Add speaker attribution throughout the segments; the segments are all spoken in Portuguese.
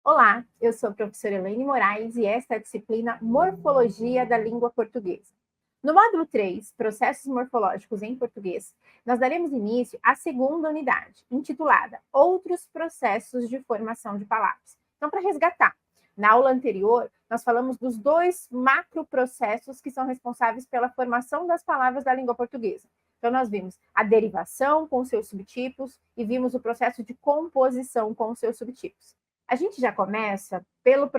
Speaker 1: Olá, eu sou a professora Elaine Moraes e esta é a disciplina Morfologia da Língua Portuguesa. No módulo 3, Processos Morfológicos em Português, nós daremos início à segunda unidade, intitulada Outros Processos de Formação de Palavras. Então, para resgatar, na aula anterior, nós falamos dos dois macroprocessos que são responsáveis pela formação das palavras da língua portuguesa. Então, nós vimos a derivação com seus subtipos e vimos o processo de composição com seus subtipos. A gente já começa pelo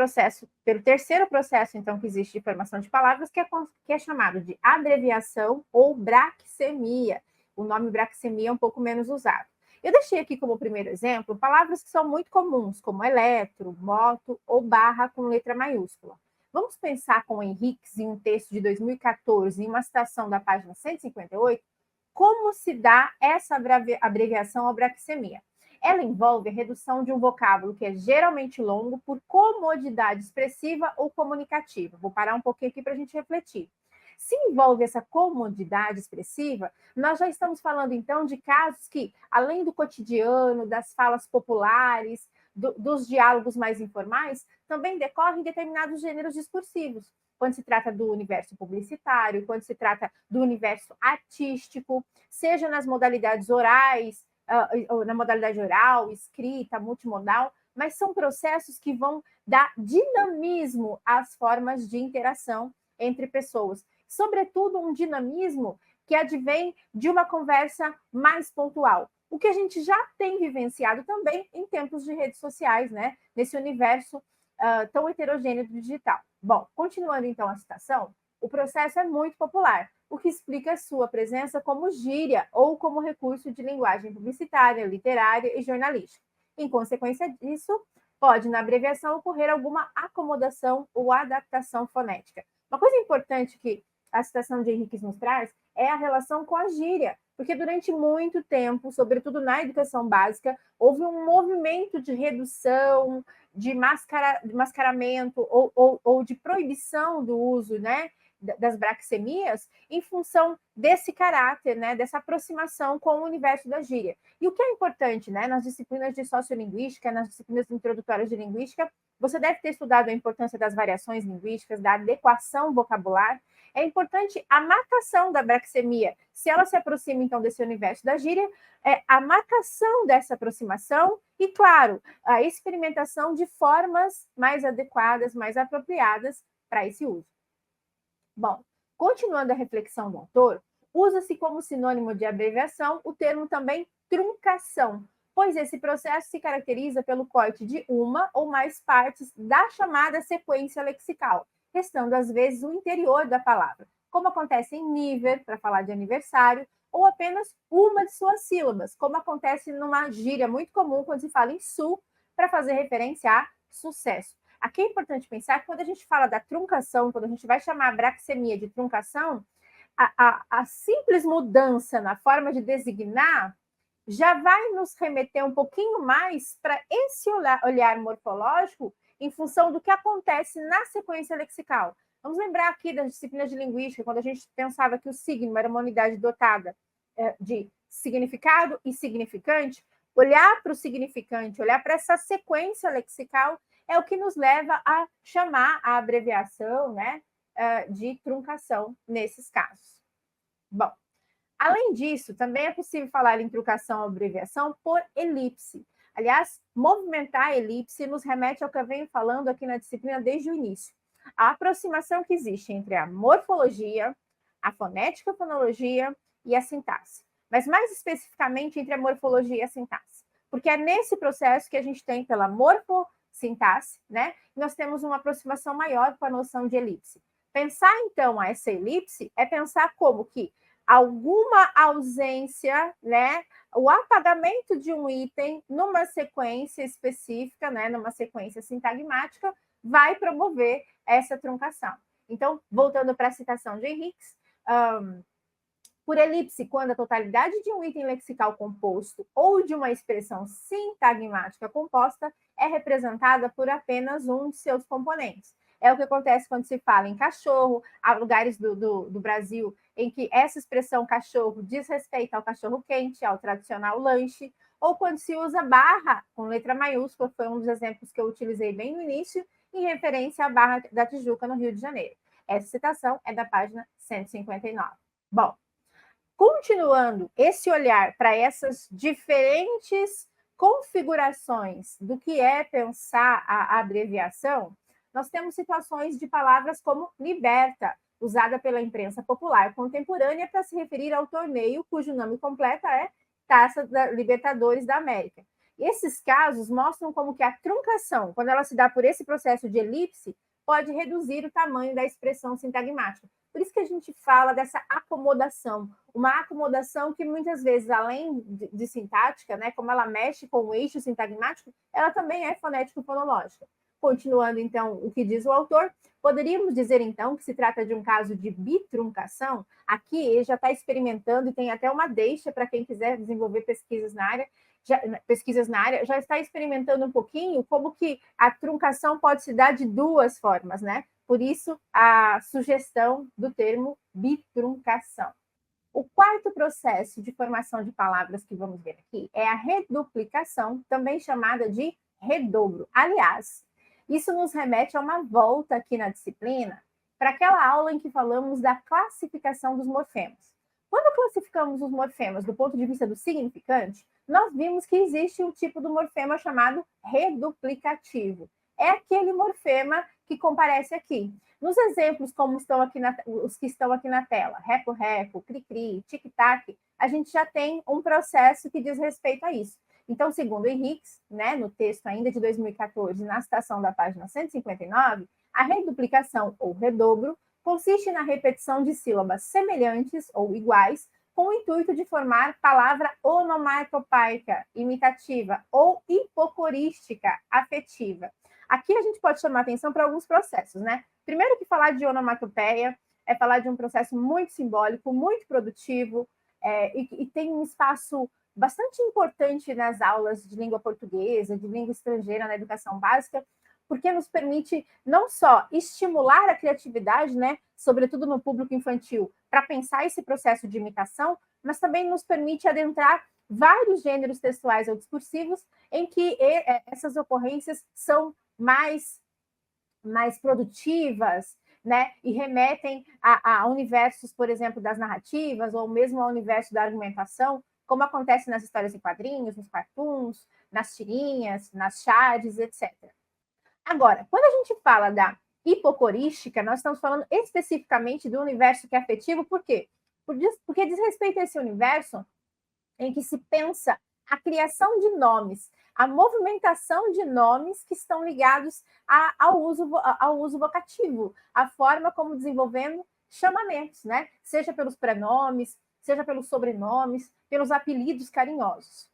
Speaker 1: terceiro processo, então, que existe de formação de palavras, que é chamado de abreviação ou braquicemia. O nome braquicemia é um pouco menos usado. Eu deixei aqui como primeiro exemplo palavras que são muito comuns, como eletro, moto ou barra com letra maiúscula. Vamos pensar com o Henriques em um texto de 2014, em uma citação da página 158, como se dá essa abreviação ou braquicemia. Ela envolve a redução de um vocábulo que é geralmente longo por comodidade expressiva ou comunicativa. Vou parar um pouquinho aqui para a gente refletir. Se envolve essa comodidade expressiva, nós já estamos falando, então, de casos que, além do cotidiano, das falas populares, dos diálogos mais informais, também decorrem determinados gêneros discursivos. Quando se trata do universo publicitário, quando se trata do universo artístico, seja nas modalidades orais, na modalidade oral, escrita, multimodal, mas são processos que vão dar dinamismo às formas de interação entre pessoas. Sobretudo, um dinamismo que advém de uma conversa mais pontual. O que a gente já tem vivenciado também em tempos de redes sociais, né? Nesse universo tão heterogêneo do digital. Bom, continuando então a citação, o processo é muito popular, o que explica sua presença como gíria ou como recurso de linguagem publicitária, literária e jornalística. Em consequência disso, pode, na abreviação, ocorrer alguma acomodação ou adaptação fonética. Uma coisa importante que a citação de Henriques nos traz é a relação com a gíria, porque durante muito tempo, sobretudo na educação básica, houve um movimento de redução, de mascaramento ou de proibição do uso, né, das braquicemias, em função desse caráter, né, dessa aproximação com o universo da gíria. E o que é importante, né, nas disciplinas de sociolinguística, nas disciplinas introdutórias de linguística, você deve ter estudado a importância das variações linguísticas, da adequação vocabular. É importante a marcação da braquicemia. Se ela se aproxima, então, desse universo da gíria, a marcação dessa aproximação e, claro, a experimentação de formas mais adequadas, mais apropriadas para esse uso. Bom, continuando a reflexão do autor, usa-se como sinônimo de abreviação o termo também truncação, pois esse processo se caracteriza pelo corte de uma ou mais partes da chamada sequência lexical, restando às vezes o interior da palavra, como acontece em nível, para falar de aniversário, ou apenas uma de suas sílabas, como acontece numa gíria muito comum quando se fala em sul, para fazer referência a sucesso. Aqui é importante pensar que quando a gente fala da truncação, quando a gente vai chamar a braquicemia de truncação, a simples mudança na forma de designar já vai nos remeter um pouquinho mais para esse olhar morfológico em função do que acontece na sequência lexical. Vamos lembrar aqui das disciplinas de linguística, quando a gente pensava que o signo era uma unidade dotada de significado e significante, olhar para o significante, olhar para essa sequência lexical é o que nos leva a chamar a abreviação, né, de truncação nesses casos. Bom, além disso, também é possível falar em truncação ou abreviação por elipse. Aliás, movimentar a elipse nos remete ao que eu venho falando aqui na disciplina desde o início. A aproximação que existe entre a morfologia, a fonética, a fonologia e a sintaxe. Mas mais especificamente entre a morfologia e a sintaxe. Porque é nesse processo que a gente tem pela sintaxe, né? Nós temos uma aproximação maior com a noção de elipse. Pensar, então, essa elipse é pensar como que alguma ausência, né? O apagamento de um item numa sequência específica, né? Numa sequência sintagmática, vai promover essa truncação. Então, voltando para a citação de Henriques, por elipse, quando a totalidade de um item lexical composto ou de uma expressão sintagmática composta é representada por apenas um de seus componentes. É o que acontece quando se fala em cachorro. Há lugares do Brasil em que essa expressão cachorro diz respeito ao cachorro quente, ao tradicional lanche, ou quando se usa barra com letra maiúscula, foi um dos exemplos que eu utilizei bem no início, em referência à Barra da Tijuca, no Rio de Janeiro. Essa citação é da página 159. Bom, continuando esse olhar para essas diferentes configurações do que é pensar a abreviação, nós temos situações de palavras como liberta, usada pela imprensa popular contemporânea para se referir ao torneio cujo nome completo é Taça da Libertadores da América. Esses casos mostram como que a truncação, quando ela se dá por esse processo de elipse, pode reduzir o tamanho da expressão sintagmática. Por isso que a gente fala dessa acomodação, uma acomodação que muitas vezes, além de sintática, né, como ela mexe com o eixo sintagmático, ela também é fonético-fonológica. Continuando, então, o que diz o autor, poderíamos dizer, então, que se trata de um caso de bitruncação. Aqui ele já está experimentando e tem até uma deixa para quem quiser desenvolver pesquisas na área, já está experimentando um pouquinho como que a truncação pode se dar de duas formas, né? Por isso, a sugestão do termo bitruncação. O quarto processo de formação de palavras que vamos ver aqui é a reduplicação, também chamada de redobro. Aliás, isso nos remete a uma volta aqui na disciplina para aquela aula em que falamos da classificação dos morfemas. Quando classificamos os morfemas do ponto de vista do significante, nós vimos que existe um tipo do morfema chamado reduplicativo. É aquele morfema que comparece aqui. Nos exemplos, como estão aqui os que estão aqui na tela, reco-reco, cri-cri, tic-tac, a gente já tem um processo que diz respeito a isso. Então, segundo Henriques, né, no texto ainda de 2014, na citação da página 159, a reduplicação ou redobro consiste na repetição de sílabas semelhantes ou iguais com o intuito de formar palavra onomatopaica, imitativa ou hipocorística, afetiva. Aqui a gente pode chamar atenção para alguns processos, né? Primeiro que falar de onomatopeia é falar de um processo muito simbólico, muito produtivo, e tem um espaço bastante importante nas aulas de língua portuguesa, de língua estrangeira na educação básica, porque nos permite não só estimular a criatividade, né, sobretudo no público infantil, para pensar esse processo de imitação, mas também nos permite adentrar vários gêneros textuais ou discursivos em que essas ocorrências são mais produtivas, né, e remetem a universos, por exemplo, das narrativas, ou mesmo ao universo da argumentação, como acontece nas histórias em quadrinhos, nos cartoons, nas tirinhas, nas charges, etc. Agora, quando a gente fala da hipocorística, nós estamos falando especificamente do universo que é afetivo, por quê? Porque diz respeito a esse universo em que se pensa a criação de nomes, a movimentação de nomes que estão ligados ao uso vocativo, a forma como desenvolvemos chamamentos, né? Seja pelos prenomes, seja pelos sobrenomes, pelos apelidos carinhosos.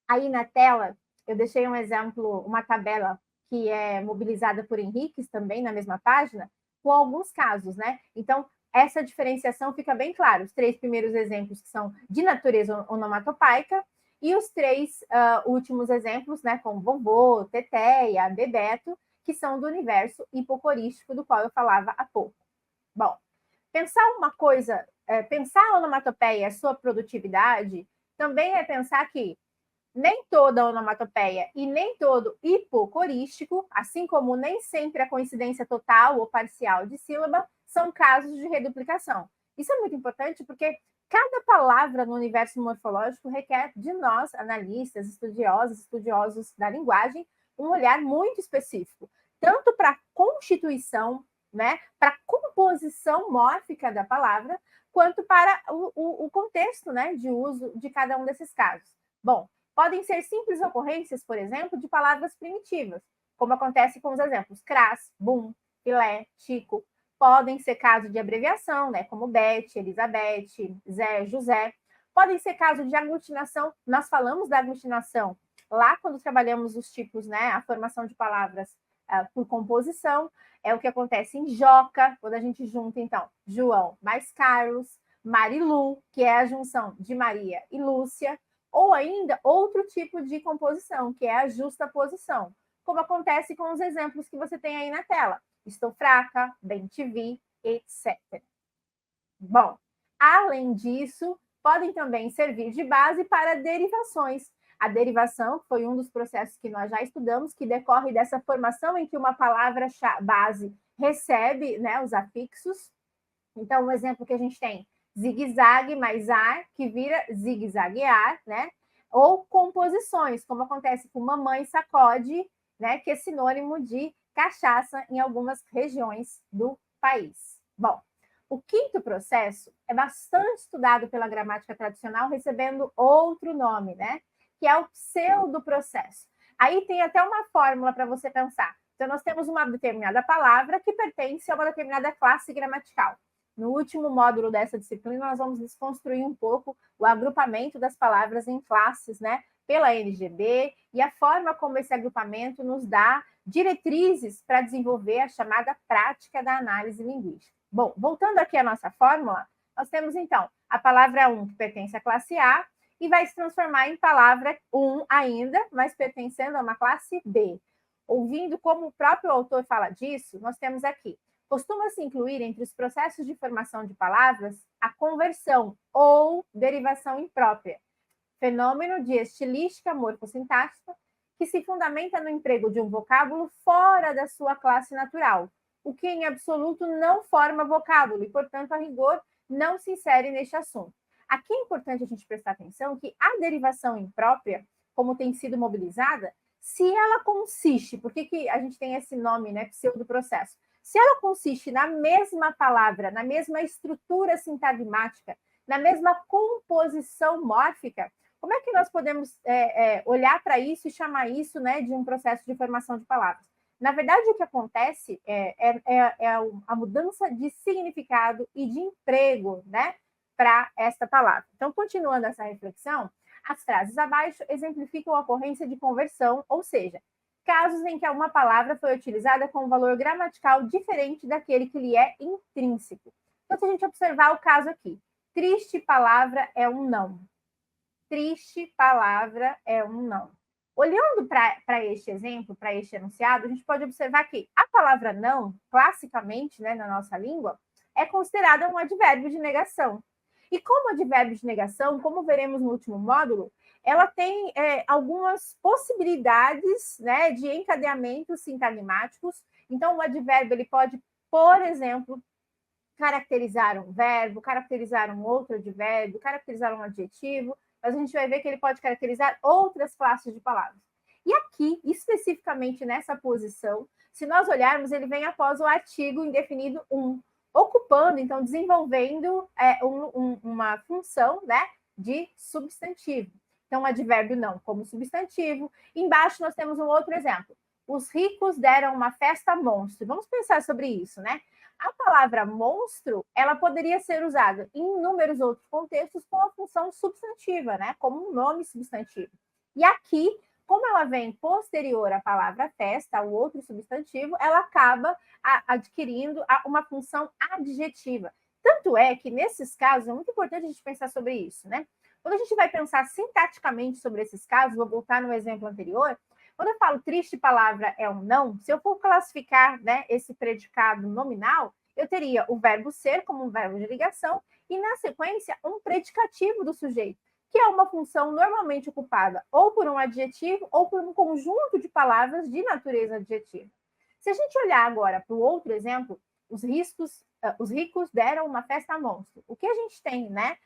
Speaker 1: Aí na tela, eu deixei um exemplo, uma tabela que é mobilizada por Henriques também na mesma página, com alguns casos, né? Então, essa diferenciação fica bem clara. Os três primeiros exemplos que são de natureza onomatopaica e os três últimos exemplos, né, como vovô, teteia, bebeto, que são do universo hipocorístico do qual eu falava há pouco. Bom, pensar uma coisa, pensar a onomatopeia, a sua produtividade, também é pensar que nem toda onomatopeia e nem todo hipocorístico, assim como nem sempre a coincidência total ou parcial de sílaba, são casos de reduplicação. Isso é muito importante porque cada palavra no universo morfológico requer de nós, analistas, estudiosos da linguagem, um olhar muito específico, tanto para a constituição, né, para a composição mórfica da palavra, quanto para o contexto, né, de uso de cada um desses casos. Bom, podem ser simples ocorrências, por exemplo, de palavras primitivas, como acontece com os exemplos cras, bum, filé, chico. Podem ser casos de abreviação, né, como Beth, Elizabeth, Zé, José. Podem ser casos de aglutinação. Nós falamos da aglutinação lá quando trabalhamos os tipos, né, a formação de palavras por composição. É o que acontece em Joca, quando a gente junta, então, João mais Carlos, Marilu, que é a junção de Maria e Lúcia, ou ainda outro tipo de composição, que é a justaposição, como acontece com os exemplos que você tem aí na tela. Estou fraca, bem te vi, etc. Bom, além disso, podem também servir de base para derivações. A derivação foi um dos processos que nós já estudamos, que decorre dessa formação em que uma palavra base recebe, né, os afixos. Então, um exemplo que a gente tem, zigue-zague mais ar, que vira zigue-zaguear, né? Ou composições, como acontece com mamãe sacode, né? Que é sinônimo de cachaça em algumas regiões do país. Bom, o quinto processo é bastante estudado pela gramática tradicional, recebendo outro nome, né? Que é o pseudoprocesso. Aí tem até uma fórmula para você pensar. Então, nós temos uma determinada palavra que pertence a uma determinada classe gramatical. No último módulo dessa disciplina, nós vamos desconstruir um pouco o agrupamento das palavras em classes, né? Pela NGB, e a forma como esse agrupamento nos dá diretrizes para desenvolver a chamada prática da análise linguística. Bom, voltando aqui à nossa fórmula, nós temos, então, a palavra 1, que pertence à classe A, e vai se transformar em palavra 1 ainda, mas pertencendo a uma classe B. Ouvindo como o próprio autor fala disso, nós temos aqui: costuma-se incluir entre os processos de formação de palavras a conversão ou derivação imprópria, fenômeno de estilística morfossintática que se fundamenta no emprego de um vocábulo fora da sua classe natural, o que em absoluto não forma vocábulo e, portanto, a rigor, não se insere neste assunto. Aqui é importante a gente prestar atenção que a derivação imprópria, como tem sido mobilizada, se ela consiste, por que a gente tem esse nome, né, pseudoprocesso? Se ela consiste na mesma palavra, na mesma estrutura sintagmática, na mesma composição mórfica, como é que nós podemos olhar para isso e chamar isso, né, de um processo de formação de palavras? Na verdade, o que acontece é a mudança de significado e de emprego, né, para esta palavra. Então, continuando essa reflexão, as frases abaixo exemplificam a ocorrência de conversão, ou seja, casos em que uma palavra foi utilizada com um valor gramatical diferente daquele que lhe é intrínseco. Então, se a gente observar o caso aqui, triste palavra é um não. Triste palavra é um não. Olhando para este exemplo, para este enunciado, a gente pode observar que a palavra não, classicamente, né, na nossa língua, é considerada um advérbio de negação. E como advérbio de negação, como veremos no último módulo, ela tem algumas possibilidades, né, de encadeamentos sintagmáticos. Então, o advérbio ele pode, por exemplo, caracterizar um verbo, caracterizar um outro advérbio, caracterizar um adjetivo, mas a gente vai ver que ele pode caracterizar outras classes de palavras. E aqui, especificamente nessa posição, se nós olharmos, ele vem após o artigo indefinido ocupando, então, desenvolvendo uma função, né, de substantivo. Então, advérbio não como substantivo. Embaixo nós temos um outro exemplo. Os ricos deram uma festa monstro. Vamos pensar sobre isso, né? A palavra monstro, ela poderia ser usada em inúmeros outros contextos com a função substantiva, né? Como um nome substantivo. E aqui, como ela vem posterior à palavra festa, ao outro substantivo, ela acaba adquirindo uma função adjetiva. Tanto é que, nesses casos, é muito importante a gente pensar sobre isso, né? Quando a gente vai pensar sintaticamente sobre esses casos, vou voltar no exemplo anterior, quando eu falo triste palavra é um não, se eu for classificar, né, esse predicado nominal, eu teria o verbo ser como um verbo de ligação e, na sequência, um predicativo do sujeito, que é uma função normalmente ocupada ou por um adjetivo ou por um conjunto de palavras de natureza adjetiva. Se a gente olhar agora para o outro exemplo, os ricos deram uma festa monstro. O que a gente tem, né?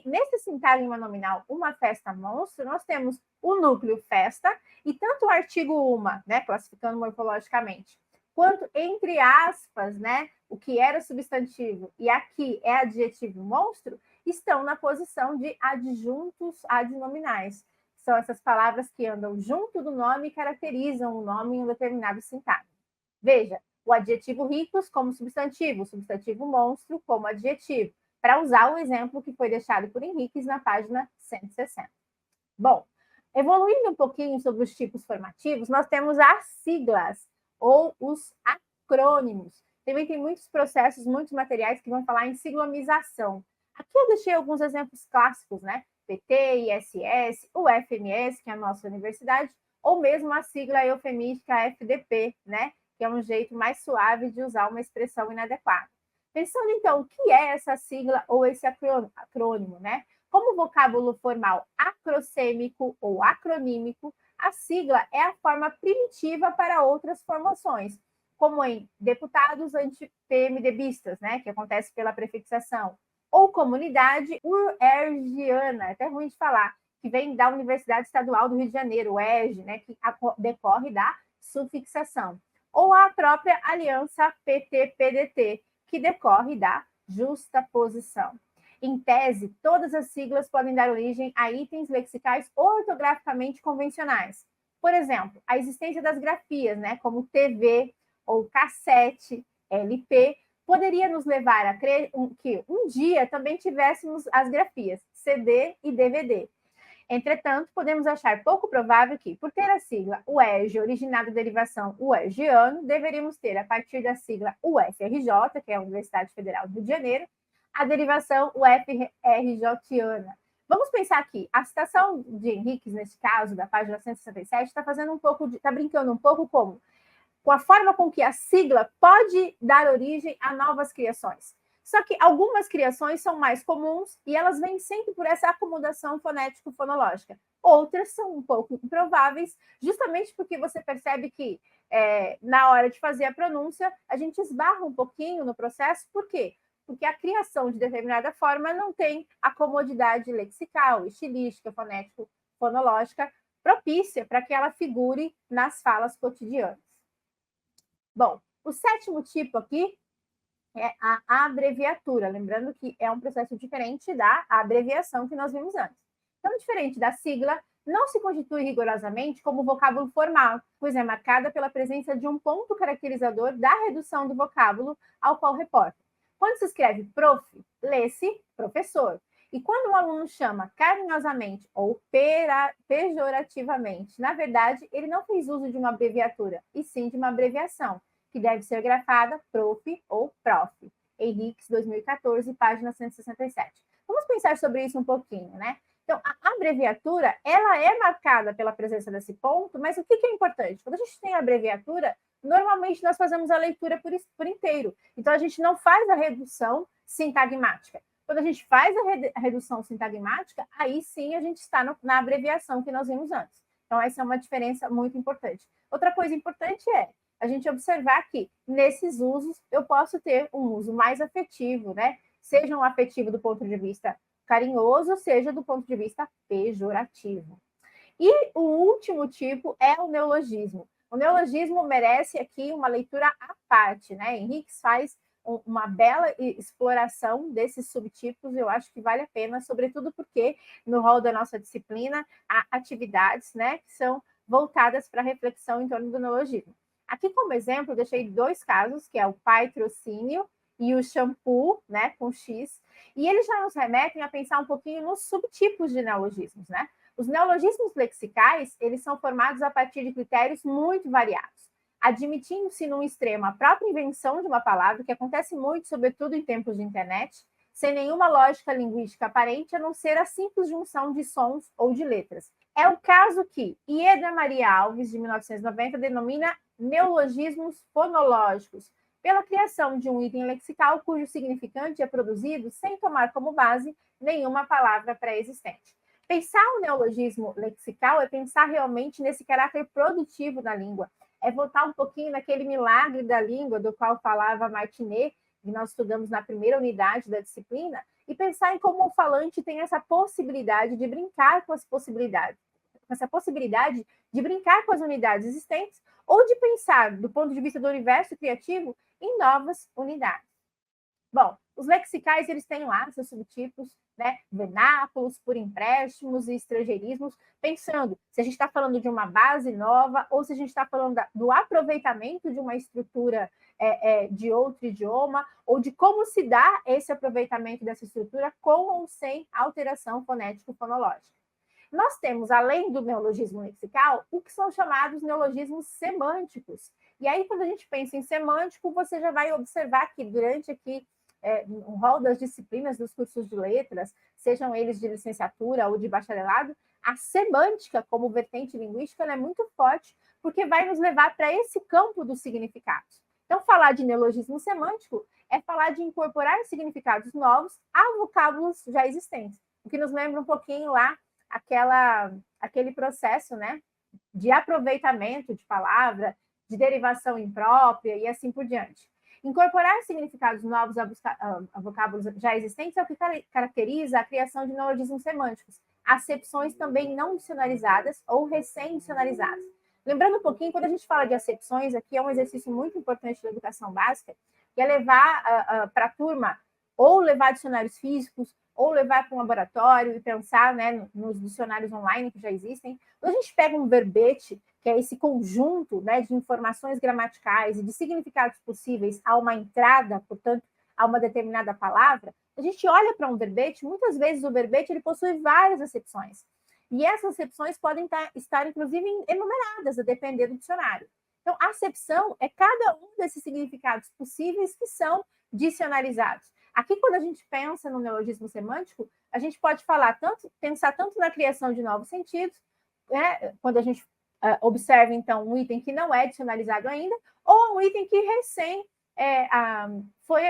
Speaker 1: Nesse sintagma nominal, uma festa monstro, nós temos o núcleo festa e tanto o artigo uma, né, classificando morfologicamente, quanto, entre aspas, né, o que era substantivo e aqui é adjetivo monstro, estão na posição de adjuntos adnominais. São essas palavras que andam junto do nome e caracterizam o nome em um determinado sintagma. Veja, o adjetivo ricos como substantivo, o substantivo monstro como adjetivo, para usar o exemplo que foi deixado por Henriques na página 160. Bom, evoluindo um pouquinho sobre os tipos formativos, nós temos as siglas ou os acrônimos. Também tem muitos processos, muitos materiais que vão falar em siglamização. Aqui eu deixei alguns exemplos clássicos, né? PT, ISS, o FMS, que é a nossa universidade, ou mesmo a sigla eufemística FDP, né? Que é um jeito mais suave de usar uma expressão inadequada. Pensando, então, o que é essa sigla ou esse acrônimo, né? Como vocábulo formal acrossêmico ou acronímico, a sigla é a forma primitiva para outras formações, como em deputados anti-PMDBistas, né, que acontece pela prefixação, ou comunidade UERJiana, é até ruim de falar, que vem da Universidade Estadual do Rio de Janeiro, UERJ, né, que decorre da sufixação, ou a própria aliança PT-PDT, que decorre da justaposição. Em tese, todas as siglas podem dar origem a itens lexicais ortograficamente convencionais. Por exemplo, a existência das grafias, né, como TV ou cassete, LP, poderia nos levar a crer que um dia também tivéssemos as grafias CD e DVD. Entretanto, podemos achar pouco provável que, por ter a sigla UERJ originada da derivação uerjiano, deveríamos ter, a partir da sigla UFRJ, que é a Universidade Federal do Rio de Janeiro, a derivação UFRJiana. Vamos pensar aqui, a citação de Henriques, nesse caso, da página 167, está brincando um pouco com a forma com que a sigla pode dar origem a novas criações. Só que algumas criações são mais comuns e elas vêm sempre por essa acomodação fonético-fonológica. Outras são um pouco improváveis, justamente porque você percebe que na hora de fazer a pronúncia, a gente esbarra um pouquinho no processo. Por quê? Porque a criação de determinada forma não tem a comodidade lexical, estilística, fonético-fonológica propícia para que ela figure nas falas cotidianas. Bom, o sétimo tipo aqui é a abreviatura, lembrando que é um processo diferente da abreviação que nós vimos antes. Então, diferente da sigla, não se constitui rigorosamente como vocábulo formal, pois é marcada pela presença de um ponto caracterizador da redução do vocábulo ao qual reporta. Quando se escreve prof, lê-se professor. E quando um aluno chama carinhosamente ou pejorativamente, na verdade, ele não fez uso de uma abreviatura, e sim de uma abreviação, que deve ser grafada prof ou prof. Henriques, 2014, página 167. Vamos pensar sobre isso um pouquinho, né? Então, a abreviatura, ela é marcada pela presença desse ponto, mas o que é importante? Quando a gente tem a abreviatura, normalmente nós fazemos a leitura por inteiro. Então, a gente não faz a redução sintagmática. Quando a gente faz a redução sintagmática, aí sim a gente está na abreviação que nós vimos antes. Então, essa é uma diferença muito importante. Outra coisa importante é a gente observar que, nesses usos, eu posso ter um uso mais afetivo, né? Seja um afetivo do ponto de vista carinhoso, seja do ponto de vista pejorativo. E o último tipo é o neologismo. O neologismo merece aqui uma leitura à parte, né? Henriques faz uma bela exploração desses subtipos, eu acho que vale a pena, sobretudo porque no rol da nossa disciplina há atividades, né, que são voltadas para a reflexão em torno do neologismo. Aqui, como exemplo, deixei dois casos, que é o patrocínio e o shampoo, né, com X, e eles já nos remetem a pensar um pouquinho nos subtipos de neologismos, né? Os neologismos lexicais, eles são formados a partir de critérios muito variados, admitindo-se num extremo a própria invenção de uma palavra, que acontece muito, sobretudo em tempos de internet, sem nenhuma lógica linguística aparente, a não ser a simples junção de sons ou de letras. É o caso que Ieda Maria Alves, de 1990, denomina neologismos fonológicos, pela criação de um item lexical cujo significante é produzido sem tomar como base nenhuma palavra pré-existente. Pensar o neologismo lexical é pensar realmente nesse caráter produtivo da língua, é voltar um pouquinho naquele milagre da língua do qual falava Martinet, que nós estudamos na primeira unidade da disciplina, e pensar em como o falante tem essa possibilidade de brincar com as possibilidades, essa possibilidade de brincar com as unidades existentes, ou de pensar, do ponto de vista do universo criativo, em novas unidades. Bom, os lexicais, eles têm lá seus subtipos, né? Vernáculos, por empréstimos e estrangeirismos, pensando se a gente está falando de uma base nova ou se a gente está falando do aproveitamento de uma estrutura de outro idioma, ou de como se dá esse aproveitamento dessa estrutura com ou sem alteração fonético-fonológica. Nós temos, além do neologismo lexical, o que são chamados neologismos semânticos. E aí, quando a gente pensa em semântico, você já vai observar que durante aqui no rol das disciplinas dos cursos de letras, sejam eles de licenciatura ou de bacharelado, a semântica como vertente linguística ela é muito forte, porque vai nos levar para esse campo dos significados. Então, falar de neologismo semântico é falar de incorporar significados novos a vocábulos já existentes. o que nos lembra um pouquinho lá aquele processo, né, de aproveitamento de palavra, de derivação imprópria e assim por diante. Incorporar significados novos a vocábulos já existentes é o que caracteriza a criação de neologismos semânticos, acepções também não dicionarizadas ou recém-dicionarizadas. Lembrando um pouquinho, quando a gente fala de acepções, aqui é um exercício muito importante da educação básica, que é levar para a turma ou levar dicionários físicos, ou levar para um laboratório e pensar, né, nos dicionários online que já existem. Quando a gente pega um verbete, que é esse conjunto, né, de informações gramaticais e de significados possíveis a uma entrada, portanto, a uma determinada palavra, a gente olha para um verbete, muitas vezes o verbete ele possui várias acepções. E essas acepções podem estar, inclusive, enumeradas, a depender do dicionário. Então, a acepção é cada um desses significados possíveis que são dicionarizados. Aqui, quando a gente pensa no neologismo semântico, a gente pode pensar tanto na criação de novos sentidos, né, quando a gente observa, então, um item que não é dicionalizado ainda, ou um item que recém foi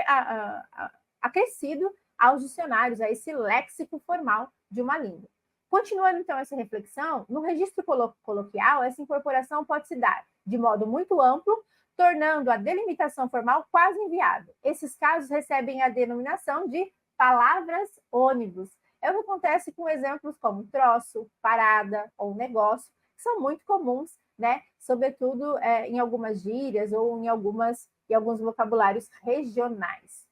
Speaker 1: acrescido aos dicionários, a esse léxico formal de uma língua. Continuando, então, essa reflexão, no registro coloquial, essa incorporação pode se dar de modo muito amplo, tornando a delimitação formal quase inviável. Esses casos recebem a denominação de palavras ônibus. É o que acontece com exemplos como troço, parada ou negócio, que são muito comuns, né? Sobretudo em algumas gírias ou em alguns vocabulários regionais.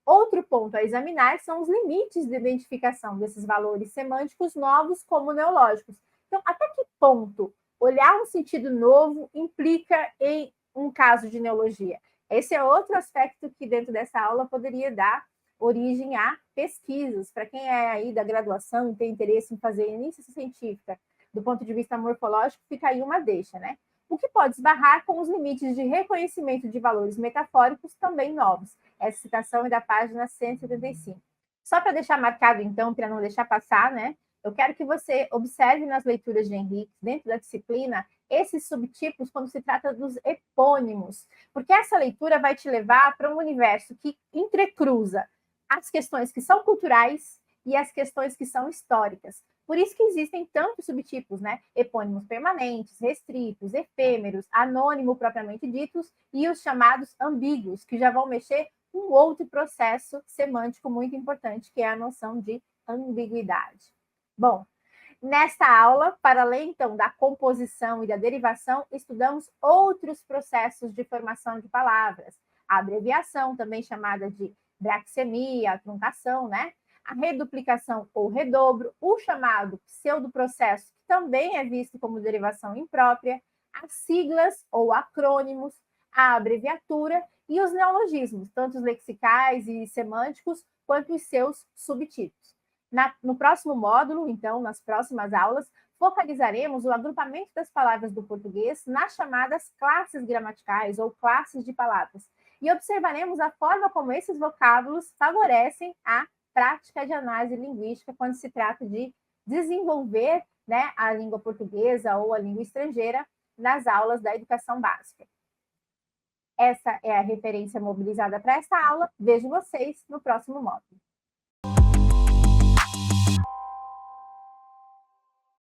Speaker 1: Outro ponto a examinar são os limites de identificação desses valores semânticos novos como neológicos. Então, até que ponto olhar um sentido novo implica em um caso de neologia? Esse é outro aspecto que dentro dessa aula poderia dar origem a pesquisas. Para quem é aí da graduação e tem interesse em fazer iniciação científica do ponto de vista morfológico, fica aí uma deixa, né? O que pode esbarrar com os limites de reconhecimento de valores metafóricos também novos. Essa citação é da página 175. Só para deixar marcado, então, para não deixar passar, né? Eu quero que você observe nas leituras de Henrique, dentro da disciplina, esses subtipos quando se trata dos epônimos, porque essa leitura vai te levar para um universo que entrecruza as questões que são culturais e as questões que são históricas. Por isso que existem tantos subtipos, né? Epônimos permanentes, restritos, efêmeros, anônimo propriamente ditos, e os chamados ambíguos, que já vão mexer com outro processo semântico muito importante, que é a noção de ambiguidade. Bom, nesta aula, para além, então, da composição e da derivação, estudamos outros processos de formação de palavras. A abreviação, também chamada de braxemia, a truncação, né? A reduplicação ou redobro, o chamado pseudoprocesso, que também é visto como derivação imprópria, as siglas ou acrônimos, a abreviatura e os neologismos, tanto os lexicais e semânticos, quanto os seus subtipos. No próximo módulo, então, nas próximas aulas, focalizaremos o agrupamento das palavras do português nas chamadas classes gramaticais ou classes de palavras, e observaremos a forma como esses vocábulos favorecem a prática de análise linguística quando se trata de desenvolver, né, a língua portuguesa ou a língua estrangeira nas aulas da educação básica. Essa é a referência mobilizada para essa aula. Vejo vocês no próximo módulo.